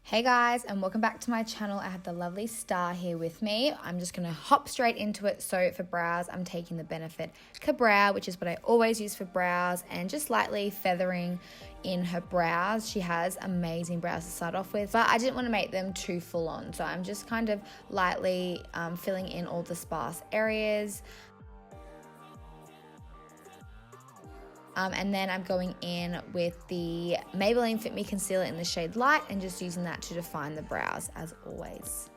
Hey guys, and welcome back to my channel. I have the lovely Star here with me. I'm just going to hop straight into it. So for brows, I'm taking the Benefit Ka-Brow, which is what I always use for brows, and just lightly feathering in her brows. She has amazing brows to start off with, but I didn't want to make them too full on. So I'm just kind of lightly filling in all the sparse areas. And then I'm going in with the Maybelline Fit Me Concealer in the shade Light and just using that to define the brows as always.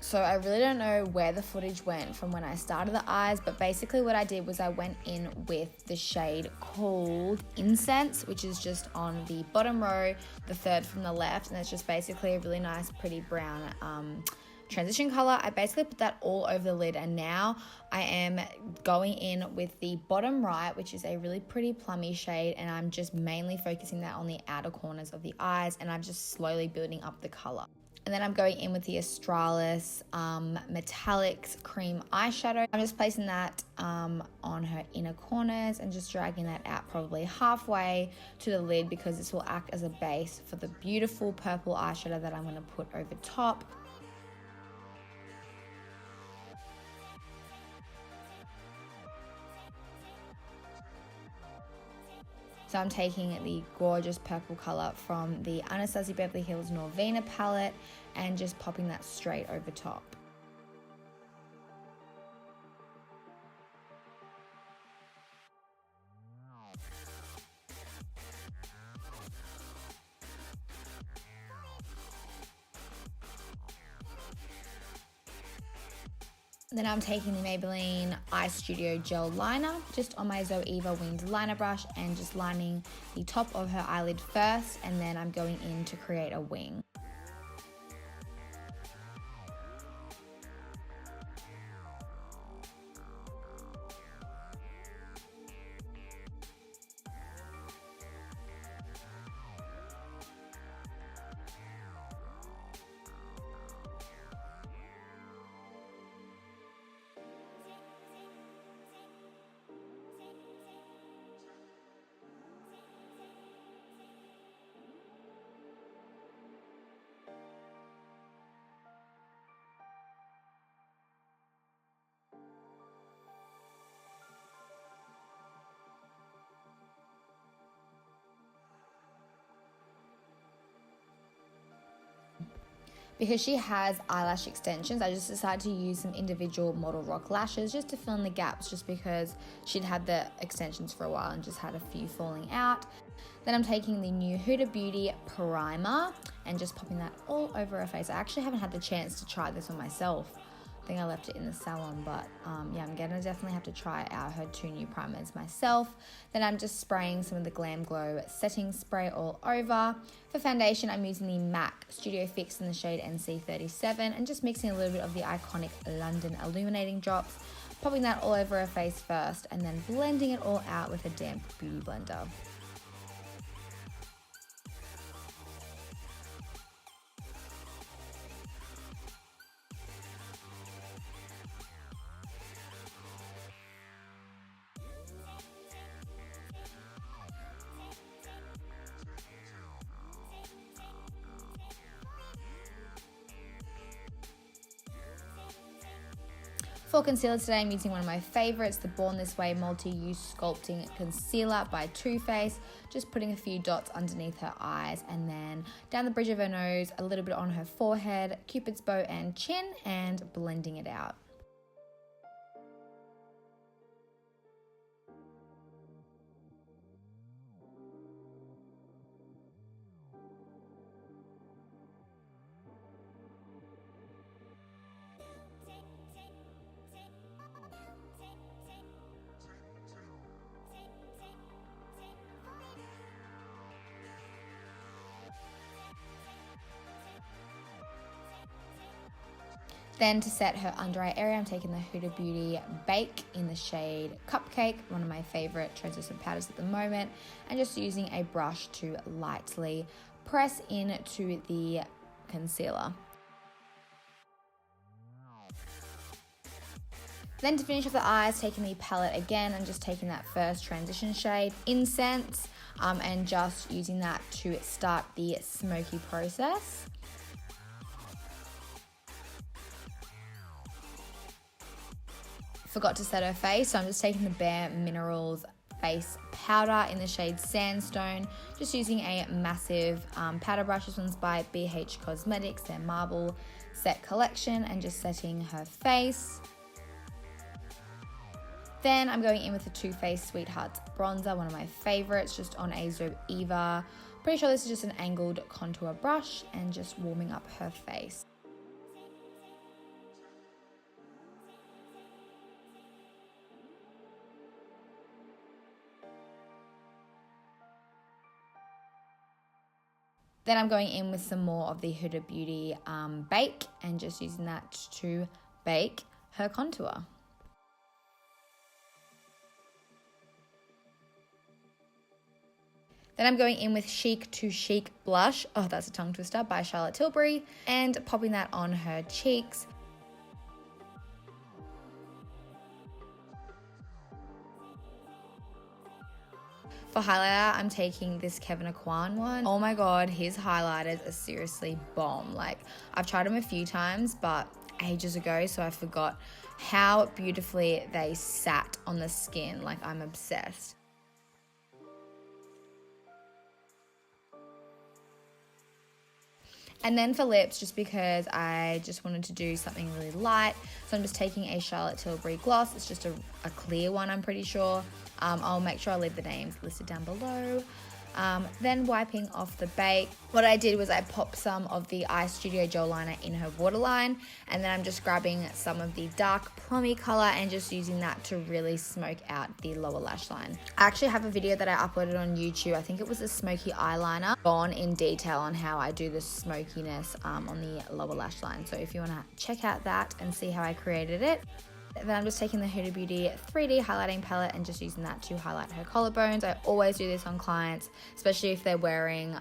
So I really don't know where the footage went from when I started the eyes, but basically what I did was I went in with the shade called Incense, which is just on the bottom row, the third from the left, and it's just basically a really nice pretty brown transition color. I basically put that all over the lid, and now I am going in with the bottom right, which is a really pretty plummy shade, and I'm just mainly focusing that on the outer corners of the eyes, and I'm just slowly building up the color. And then I'm going in with the Australis Metallics Cream Eyeshadow. I'm just placing that on her inner corners and just dragging that out probably halfway to the lid, because this will act as a base for the beautiful purple eyeshadow that I'm going to put over top. So I'm taking the gorgeous purple color from the Anastasia Beverly Hills Norvina palette and just popping that straight over top. Then I'm taking the Maybelline Eye Studio Gel Liner just on my Zoeva Winged Liner Brush and just lining the top of her eyelid first, and then I'm going in to create a wing. Because she has eyelash extensions, I just decided to use some individual Model Rock lashes just to fill in the gaps, just because she'd had the extensions for a while and just had a few falling out. Then I'm taking the new Huda Beauty Primer and just popping that all over her face. I actually haven't had the chance to try this on myself. I think I left it in the salon, but yeah, I'm gonna definitely have to try out her two new primers myself. Then I'm just spraying some of the Glam Glow setting spray all over. For foundation, I'm using the MAC Studio Fix in the shade NC37 and just mixing a little bit of the iconic London illuminating drops, popping that all over her face first, and then blending it all out with a damp beauty blender. For concealer today, I'm using one of my favorites, the Born This Way Multi-Use Sculpting Concealer by Too Faced. Just putting a few dots underneath her eyes and then down the bridge of her nose, a little bit on her forehead, Cupid's bow and chin, and blending it out. Then to set her under eye area, I'm taking the Huda Beauty Bake in the shade Cupcake, one of my favorite translucent powders at the moment, and just using a brush to lightly press into the concealer. Then to finish off the eyes, taking the palette again, I'm just taking that first transition shade, Incense, and just using that to start the smoky process. Forgot to set her face, so I'm just taking the Bare Minerals face powder in the shade Sandstone, just using a massive powder brush. This one's by BH Cosmetics, their Marble Set Collection, and just setting her face. Then I'm going in with the Too Faced Sweethearts bronzer, one of my favorites, just on a Zoeva. Pretty sure this is just an angled contour brush, and just warming up her face. Then I'm going in with some more of the Huda Beauty Bake, and just using that to bake her contour. Then I'm going in with Chic to Chic Blush, oh that's a tongue twister, by Charlotte Tilbury, and popping that on her cheeks. For highlighter, I'm taking this Kevin Aguin one. Oh my god, his highlighters are seriously bomb. Like, I've tried them a few times, but ages ago, so I forgot how beautifully they sat on the skin. Like, I'm obsessed. And then for lips, just because I just wanted to do something really light, so I'm just taking a Charlotte Tilbury gloss. It's just a clear one, I'm pretty sure. I'll make sure I leave the names listed down below. Then wiping off the bake, what I did was I popped some of the Eye Studio gel liner in her waterline, and then I'm just grabbing some of the dark plummy color and just using that to really smoke out the lower lash line. I actually have a video that I uploaded on YouTube. I think it was a smoky eyeliner, gone in detail on how I do the smokiness on the lower lash line. So if you want to check out that and see how I created it. Then I'm just taking the Huda Beauty 3D highlighting palette and just using that to highlight her collarbones. I always do this on clients, especially if they're wearing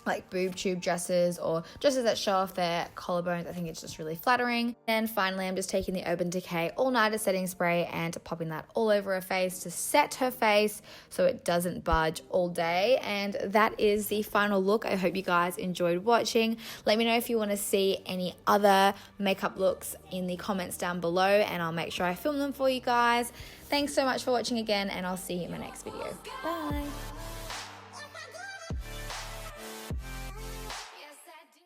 like boob tube dresses or dresses that show off their collarbones. I think it's just really flattering. And finally, I'm just taking the Urban Decay All Nighter setting spray and popping that all over her face to set her face so it doesn't budge all day. And that is the final look. I hope you guys enjoyed watching. Let me know if you want to see any other makeup looks in the comments down below, and I'll make sure I film them for you guys. Thanks so much for watching again, and I'll see you in my next video. Bye.